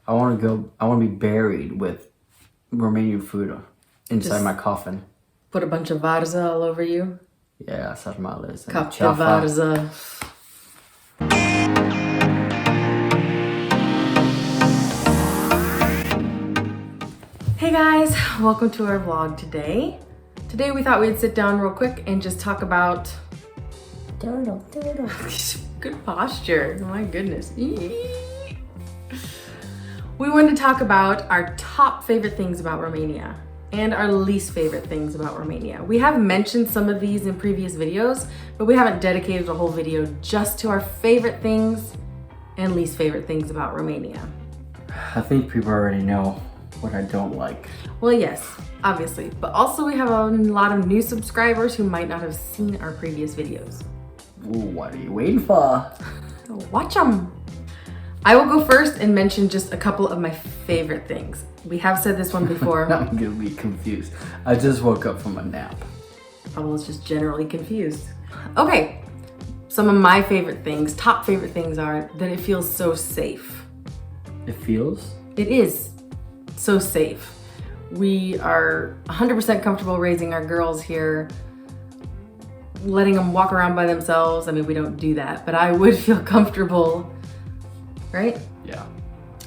I want to be buried with Romanian food inside my coffin. Put a bunch of varza all over you. Yeah, sarmales and Cup de chafa. varza. Hey guys, welcome to our vlog today. Today we thought we'd sit down real quick and just talk about good posture. Oh my goodness. We wanted to talk about our top favorite things about Romania and our least favorite things about Romania. We have mentioned some of these in previous videos, but we haven't dedicated a whole video just to our favorite things and least favorite things about Romania. I think people already know what I don't like. Well, yes, obviously, but also we have a lot of new subscribers who might not have seen our previous videos. Ooh, what are you waiting for? Watch them. I will go first and mention just a couple of my favorite things. We have said this one before. I'm gonna be confused. I just woke up from a nap. I was just generally confused. Okay, some of my favorite things, top favorite things are that it feels so safe. It feels? It is so safe. We are 100% comfortable raising our girls here, letting them walk around by themselves. I mean, we don't do that, but I would feel comfortable, right? Yeah.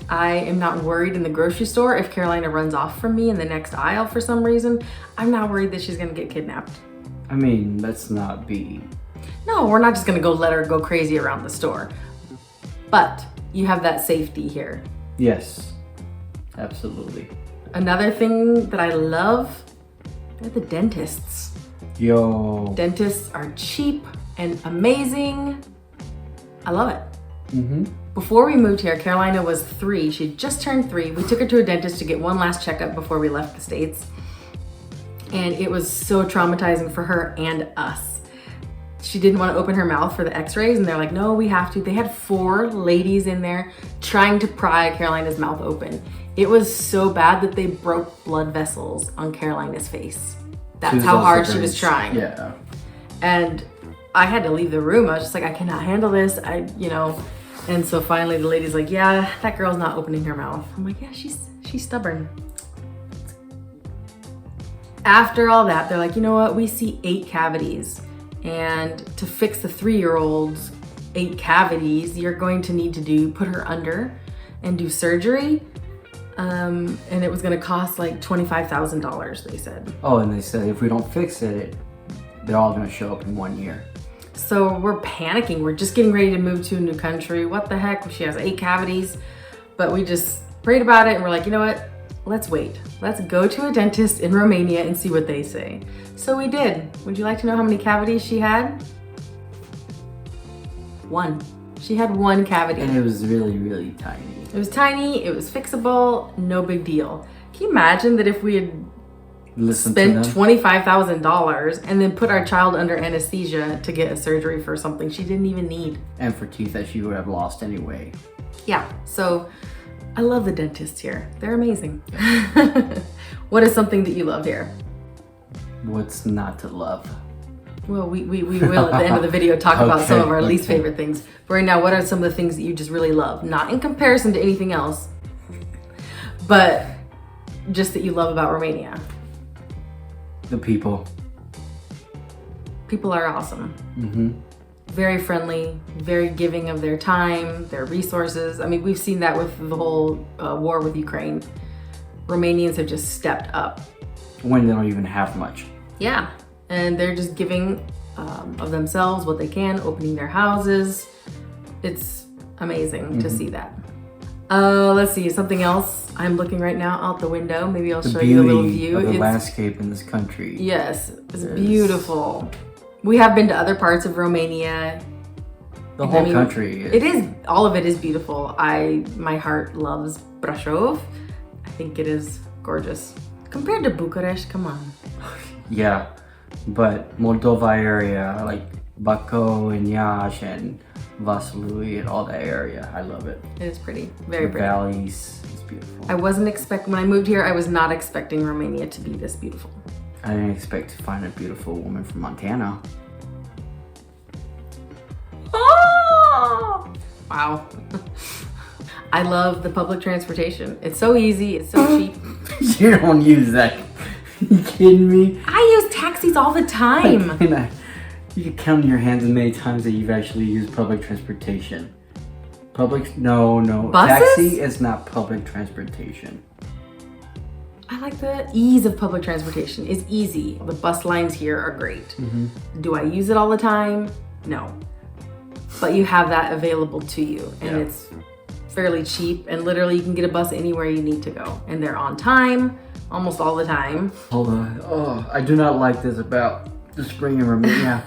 I am not worried in the grocery store if Carolina runs off from me in the next aisle for some reason. I'm not worried that she's gonna get kidnapped. I mean, let's not be... No, we're not just gonna let her go crazy around the store. But you have that safety here. Yes, absolutely. Another thing that I love, they're the dentists. Yo. Dentists are cheap and amazing. I love it. Mm-hmm. Before we moved here, Carolina was 3. She just turned 3. We took her to a dentist to get one last checkup before we left the States. And it was so traumatizing for her and us. She didn't want to open her mouth for the x-rays, and they're like, no, we have to. They had 4 ladies in there trying to pry Carolina's mouth open. It was so bad that they broke blood vessels on Carolina's face. That's how hard she was trying. Yeah. And I had to leave the room. I was just like, I cannot handle this. And so finally the lady's like, yeah, that girl's not opening her mouth. I'm like, yeah, she's stubborn. After all that, they're like, you know what? We see 8 cavities. And to fix the 3-year-old's 8 cavities, you're going to need to put her under and do surgery. And it was gonna cost like $25,000, they said. Oh, and they said if we don't fix it, they're all gonna show up in 1 year. So we're panicking. We're just getting ready to move to a new country. What the heck? She has 8 cavities. But we just prayed about it and we're like, you know what? Let's wait. Let's go to a dentist in Romania and see what they say. So we did. Would you like to know how many cavities she had? 1. She had 1 cavity. And it was really, really tiny. It was tiny, it was fixable, no big deal. Can you imagine that if we had spent $25,000 and then put our child under anesthesia to get a surgery for something she didn't even need? And for teeth that she would have lost anyway. Yeah, so I love the dentists here. They're amazing. What is something that you love here? What's not to love? Well, we will at the end of the video talk about some of our least favorite things. But right now, what are some of the things that you just really love? Not in comparison to anything else, but just that you love about Romania. The people. People are awesome. Mm-hmm. Very friendly, very giving of their time, their resources. I mean, we've seen that with the whole war with Ukraine. Romanians have just stepped up. When they don't even have much. Yeah. And they're just giving of themselves what they can, opening their houses. It's amazing to see that. Let's see, something else. I'm looking right now out the window. Maybe I'll show you a little view. The landscape in this country. Yes, it's beautiful. We have been to other parts of Romania. The whole country. It is, all of it is beautiful. My heart loves Brașov. I think it is gorgeous. Compared to Bucharest, come on. Yeah. But Moldova area, like Bacău and Iași and Vaslui and all that area, I love it. It is pretty, very pretty. The valleys, it's beautiful. When I moved here, I was not expecting Romania to be this beautiful. I didn't expect to find a beautiful woman from Montana. Oh! Wow. I love the public transportation. It's so easy, it's so cheap. You don't use that. You kidding me? I use taxis all the time. You can count on your hands the many times that you've actually used public transportation. No. Buses? Taxi is not public transportation. I like the ease of public transportation. It's easy. The bus lines here are great. Do I use it all the time? No. But you have that available to you, and it's fairly cheap, and literally you can get a bus anywhere you need to go, and they're on time almost all the time. Hold on. Oh, I do not like this about the spring in Romania.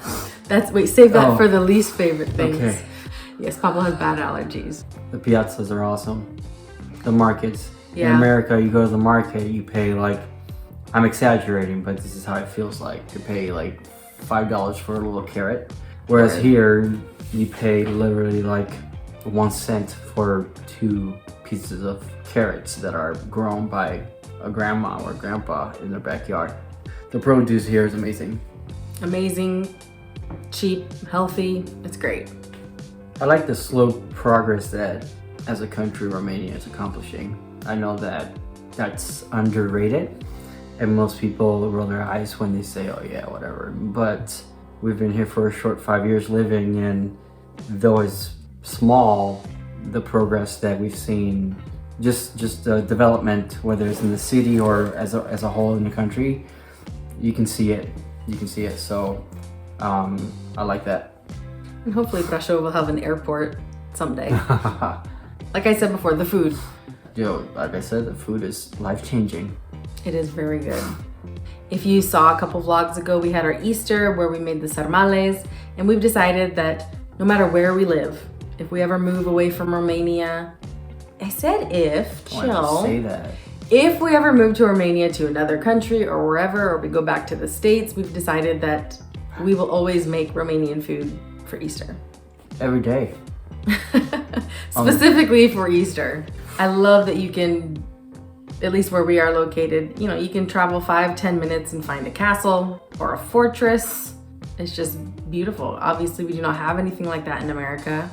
Save that for the least favorite things. Okay. Yes, Pablo has bad allergies. The piazzas are awesome. The markets. Yeah. In America, you go to the market, you pay like, I'm exaggerating, but this is how it feels like. You pay like $5 for a little carrot. Whereas here, you pay literally like 1 cent for 2 pieces of carrots that are grown by a grandma or grandpa in their backyard. The produce here is amazing. Amazing, cheap, healthy. It's great. I like the slow progress that as a country Romania is accomplishing. I know that that's underrated and most people roll their eyes when they say, oh yeah, whatever. But we've been here for a short 5 years living, and though it's small, the progress that we've seen, just the development, whether it's in the city or as a whole in the country, you can see it. So I like that. And hopefully Brașov will have an airport someday. Like I said before, the food. Yo, like I said, the food is life-changing. It is very good. If you saw a couple vlogs ago, we had our Easter where we made the sarmales, and we've decided that no matter where we live, if we ever move away from Romania, I said Why did you say that? If we ever move to Romania, to another country or wherever, or we go back to the States, we've decided that we will always make Romanian food for Easter. Every day. Specifically for Easter. I love that you can, at least where we are located, you can travel 5-10 minutes and find a castle or a fortress. It's just beautiful. Obviously, we do not have anything like that in America.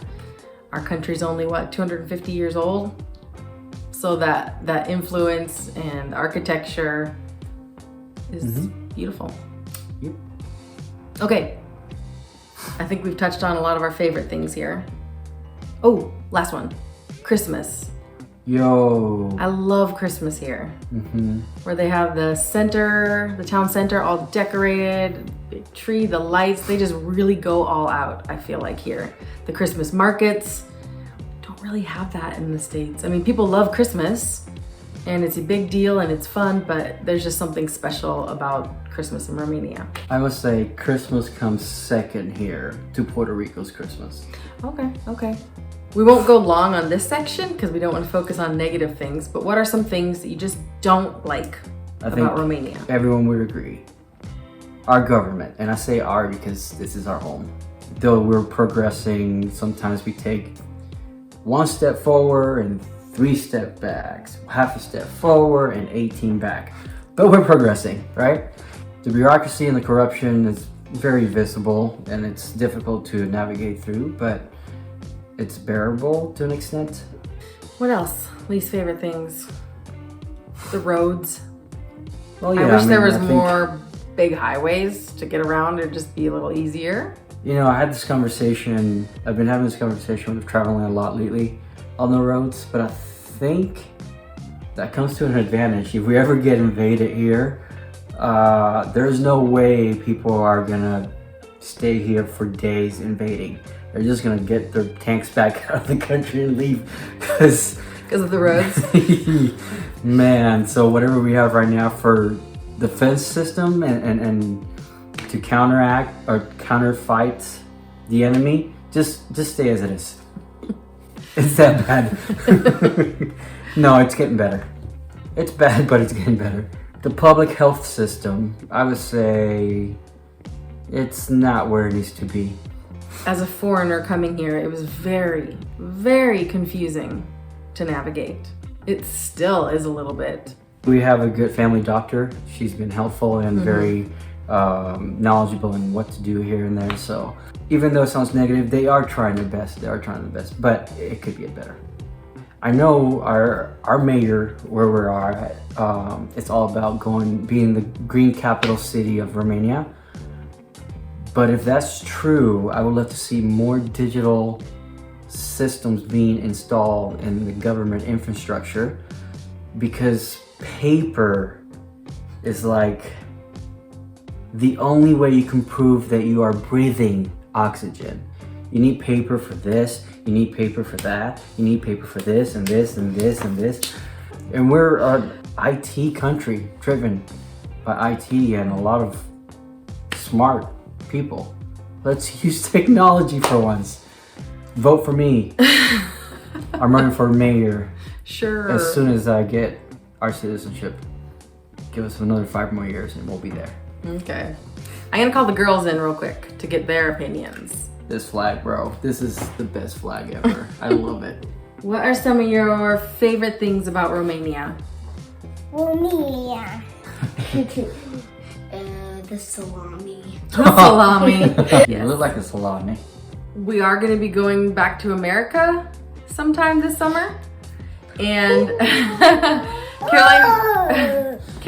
Our country's only, 250 years old? So that influence and architecture is beautiful. Yep. Okay, I think we've touched on a lot of our favorite things here. Oh, last one, Christmas. Yo. I love Christmas here. Where they have the town center all decorated, big tree, the lights, they just really go all out, I feel like here. The Christmas markets, don't really have that in the States. I mean, people love Christmas and it's a big deal and it's fun, but there's just something special about Christmas in Romania. I must say Christmas comes second here to Puerto Rico's Christmas. Okay. We won't go long on this section because we don't want to focus on negative things, but what are some things that you just don't like about Romania? Everyone would agree. Our government, and I say our because this is our home. Though we're progressing, sometimes we take 1 step forward and 3 steps back, half a step forward and 18 back. But we're progressing, right? The bureaucracy and the corruption is very visible and it's difficult to navigate through, but it's bearable to an extent. What else? Least favorite things? The roads. Well, yeah, I wish there was I think more big highways to get around. It'd just be a little easier. I had this conversation, I've been having this conversation with traveling a lot lately on the roads, but I think that comes to an advantage. If we ever get invaded here, there's no way people are gonna stay here for days invading. They're just gonna get their tanks back out of the country and leave because of the roads. Man, so whatever we have right now for defense system and to counteract or counterfight the enemy, just stay as it is. It's that bad. No, it's getting better. It's bad, but it's getting better. The public health system, I would say it's not where it needs to be. As a foreigner coming here, it was very, very confusing to navigate. It still is a little bit. We have a good family doctor. She's been helpful and very knowledgeable in what to do here and there. So even though it sounds negative, they are trying their best. But it could get better. I know our mayor, where we are at, it's all about being the green capital city of Romania. But if that's true, I would love to see more digital systems being installed in the government infrastructure, because paper is like the only way you can prove that you are breathing oxygen. You need paper for this, you need paper for that, you need paper for this and this and this and this. And we're an IT country driven by IT and a lot of smart people. Let's use technology for once. Vote for me. I'm running for mayor. Sure. As soon as I get our citizenship, give us another 5 more years and we'll be there. Okay. I'm gonna call the girls in real quick to get their opinions. This flag, bro. This is the best flag ever. I love it. What are some of your favorite things about Romania? Romania. The salami. Salami. You look like a salami. We are going to be going back to America sometime this summer. And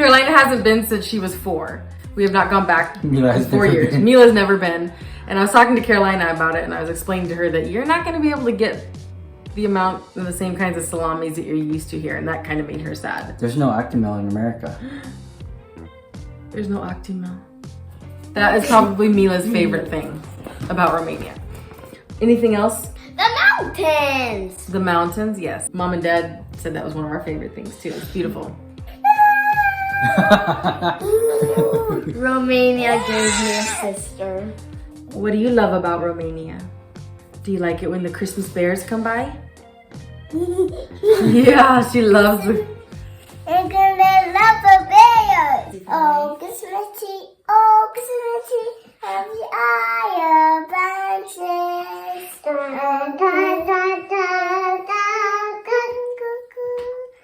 Carolina hasn't been since she was 4. We have not gone back Mila has in 4 never years. been. Mila's never been. And I was talking to Carolina about it, and I was explaining to her that you're not going to be able to get the amount and the same kinds of salamis that you're used to here, and that kind of made her sad. There's no Actimel in America. There's no Actimel. That is probably Mila's favorite thing about Romania. Anything else? The mountains. The mountains, yes. Mom and Dad said that was one of our favorite things too. It's beautiful. Romania gave me a sister. What do you love about Romania? Do you like it when the Christmas bears come by? Yeah, she loves it. I'm gonna love the bears. Oh, Christmas tree. Oh, Christmas tree. Happy Eye branches.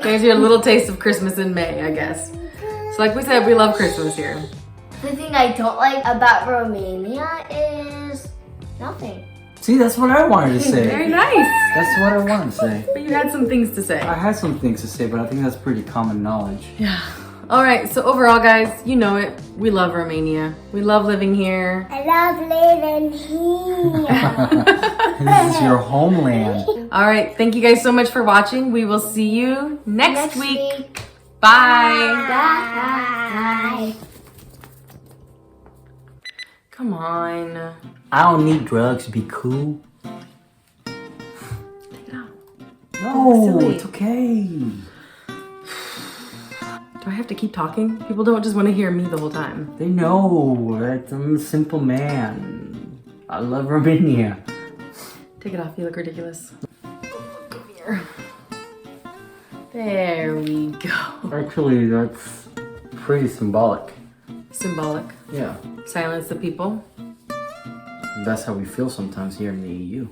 There's your little taste of Christmas in May, I guess. So like we said, we love Christmas here. The thing I don't like about Romania is nothing. See, that's what I wanted to say. Very nice. That's what I wanted to say. But you had some things to say. I had some things to say, but I think that's pretty common knowledge. Yeah. All right, so overall, guys, you know it. We love Romania. We love living here. I love living here. This is your homeland. All right, thank you guys so much for watching. We will see you next week. Bye. Bye. Come on. I don't need drugs to be cool. No, Silly. it's okay. Do I have to keep talking? People don't just want to hear me the whole time. They know that I'm a simple man. I love Romania. Take it off. You look ridiculous. Come here. There we go. Actually, that's pretty symbolic. Symbolic. Yeah, Silence the people. that's how we feel sometimes here in the EU.